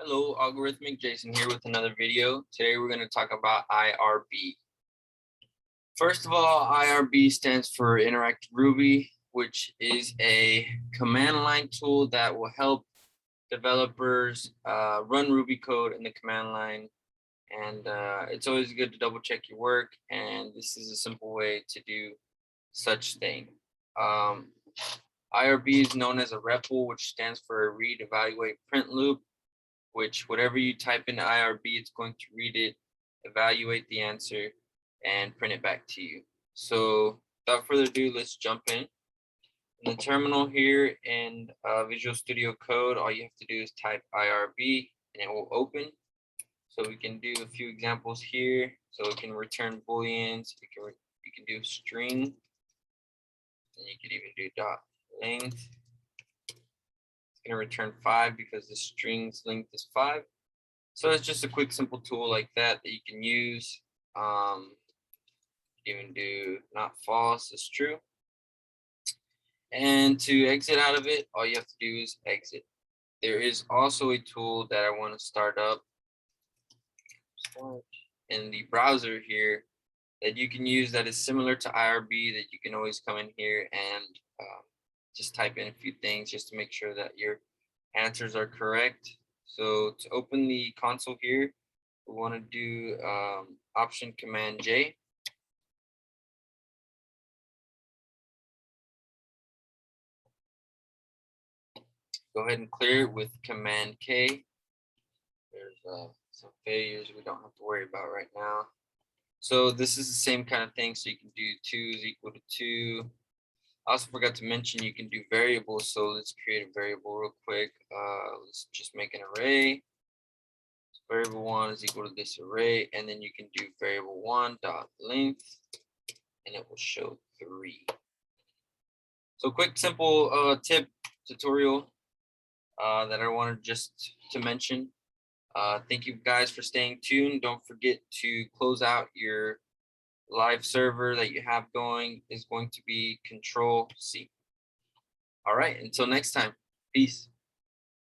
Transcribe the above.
Hello, Algorithmic Jason here with another video. Today we're going to talk about IRB. First of all, IRB stands for Interactive Ruby, which is a command line tool that will help developers run Ruby code in the command line. And it's always good to double check your work. And this is a simple way to do such thing. IRB is known as a REPL, which stands for Read, Evaluate, Print Loop, which whatever you type in IRB, it's going to read it, evaluate the answer, and print it back to you. So without further ado, let's jump in. In the terminal here in Visual Studio Code, all you have to do is type IRB and it will open. So we can do a few examples here. So we can return booleans, you can do string, and you can even do dot length. Going to return 5 because the string's length is 5. So it's just a quick, simple tool like that you can use. Even do not false is true. And to exit out of it, all you have to do is exit. There is also a tool that I want to start up in the browser here that you can use that is similar to IRB, that you can always come in here and just type in a few things just to make sure that your answers are correct. So to open the console here, we want to do Option Command J. Go ahead and clear it with Command K. There's some failures we don't have to worry about right now. So this is the same kind of thing. So you can do 2 is equal to 2. I also forgot to mention you can do variables. So let's create a variable real quick. Let's just make an array. So variable 1 is equal to this array, and then you can do variable 1 dot length, and it will show 3. So quick, simple tip tutorial that I wanted just to mention. Thank you guys for staying tuned. Don't forget to close out your live server that you have going is going to be Control C. All right, until next time, peace.